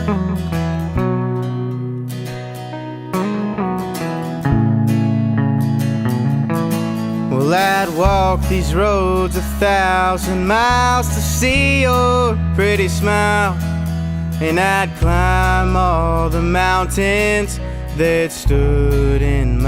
Well, I'd walk these roads 1,000 miles to see your pretty smile, and I'd climb all the mountains that stood in my